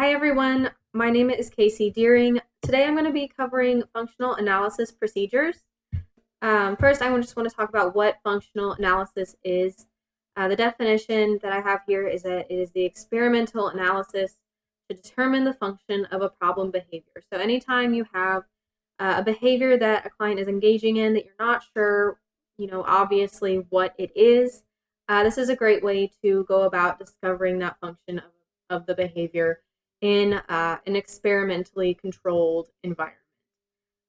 Hi everyone, my name is kasey.dearing. Today I'm going to be covering functional analysis procedures. First, I just want to talk about what functional analysis is. The definition that I have here is that it is the experimental analysis to determine the function of a problem behavior. So anytime you have a behavior that a client is engaging in that you're not sure, obviously what it is, this is a great way to go about discovering that function of the behavior in an experimentally controlled environment.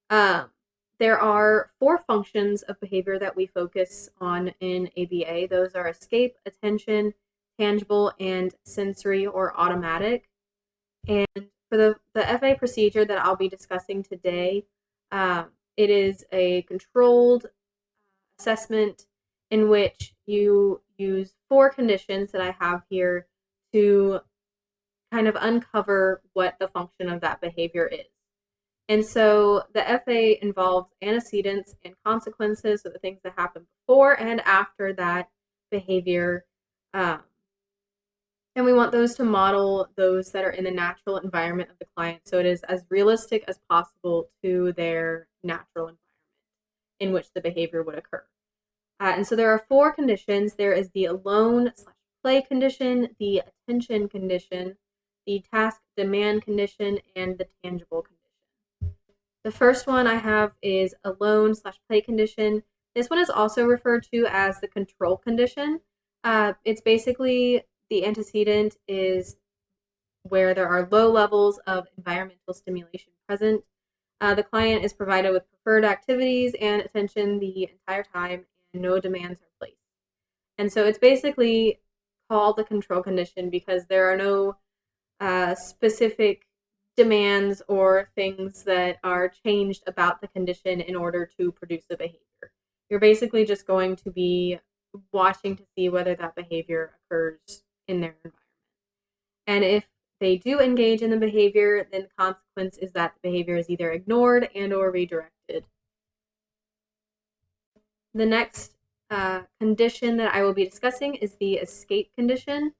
There are four functions of behavior that we focus on in ABA. Those are escape, attention, tangible, and sensory or automatic. And for the FA procedure that I'll be discussing today, it is a controlled assessment in which you use four conditions that I have here to kind of uncover what the function of that behavior is. And so the FA involves antecedents and consequences, so the things that happen before and after that behavior. And we want those to model those that are in the natural environment of the client, so it is as realistic as possible to their natural environment in which the behavior would occur. And so there are four conditions. There is the alone/play condition, the attention condition, the task demand condition, and the tangible condition. The first one I have is alone/play condition. This one is also referred to as the control condition. It's basically the antecedent is where there are low levels of environmental stimulation present. The client is provided with preferred activities and attention the entire time, and no demands are placed. And so it's basically called the control condition because there are no specific demands or things that are changed about the condition in order to produce a behavior. You're basically just going to be watching to see whether that behavior occurs in their environment. And if they do engage in the behavior, then the consequence is that the behavior is either ignored and or redirected. The next condition that I will be discussing is the escape condition.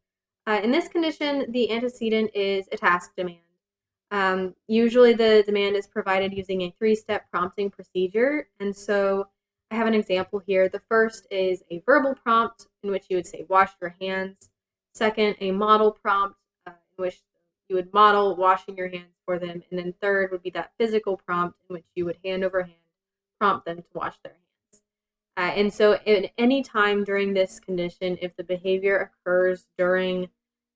In this condition, the antecedent is a task demand. Usually the demand is provided using a three-step prompting procedure. And so I have an example here. The first is a verbal prompt in which you would say, wash your hands. Second, a model prompt in which you would model washing your hands for them. And then third would be that physical prompt in which you would hand over hand prompt them to wash their hands. And so at any time during this condition, if the behavior occurs during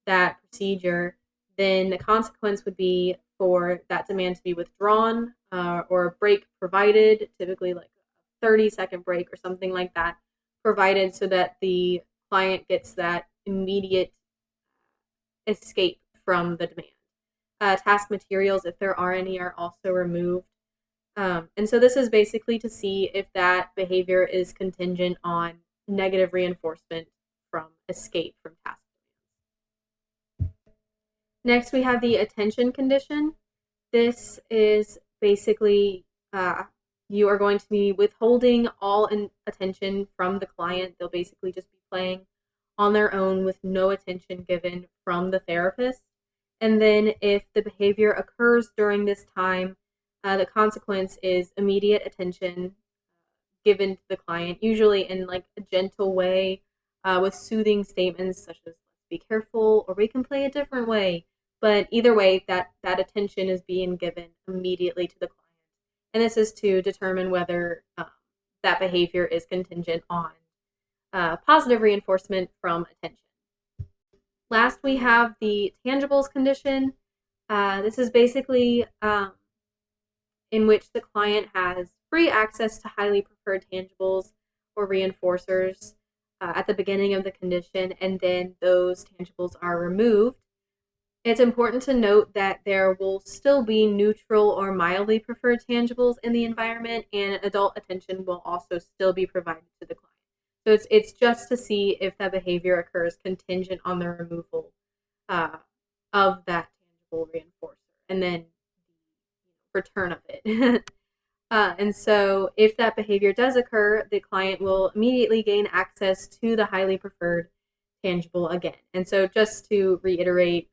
that procedure, then the consequence would be for that demand to be withdrawn or a break provided, typically like a 30-second break or something like that, provided so that the client gets that immediate escape from the demand. Task materials, if there are any, are also removed. And so this is basically to see if that behavior is contingent on negative reinforcement from escape from task demands. Next, we have the attention condition. This is basically you are going to be withholding all attention from the client. They'll basically just be playing on their own with no attention given from the therapist. And then if the behavior occurs during this time, the consequence is immediate attention given to the client, usually in like a gentle way with soothing statements such as be careful or we can play a different way. But either way, that attention is being given immediately to the client. And this is to determine whether that behavior is contingent on positive reinforcement from attention. Last, we have the tangibles condition. This is basically in which the client has free access to highly preferred tangibles or reinforcers at the beginning of the condition, and then those tangibles are removed. It's important to note that there will still be neutral or mildly preferred tangibles in the environment, and adult attention will also still be provided to the client. So it's just to see if that behavior occurs contingent on the removal of that tangible reinforcer, and then the return of it. And so if that behavior does occur, the client will immediately gain access to the highly preferred tangible again. And so just to reiterate,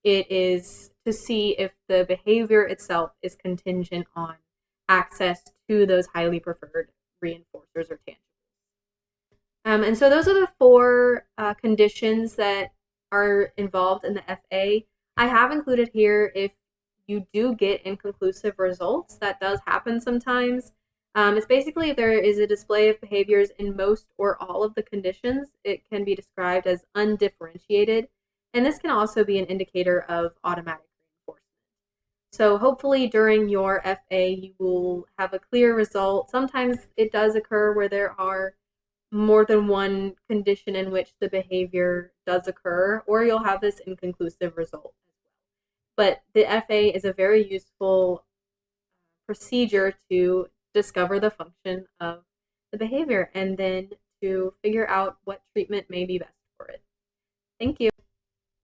it is to see if the behavior itself is contingent on access to those highly preferred reinforcers or tangibles. And so those are the four conditions that are involved in the FA. I have included here if you do get inconclusive results. That does happen sometimes. It's basically if there is a display of behaviors in most or all of the conditions, it can be described as undifferentiated. And this can also be an indicator of automatic reinforcement. So hopefully during your FA, you will have a clear result. Sometimes it does occur where there are more than one condition in which the behavior does occur, or you'll have this inconclusive result. But the FA is a very useful procedure to discover the function of the behavior and then to figure out what treatment may be best for it. Thank you.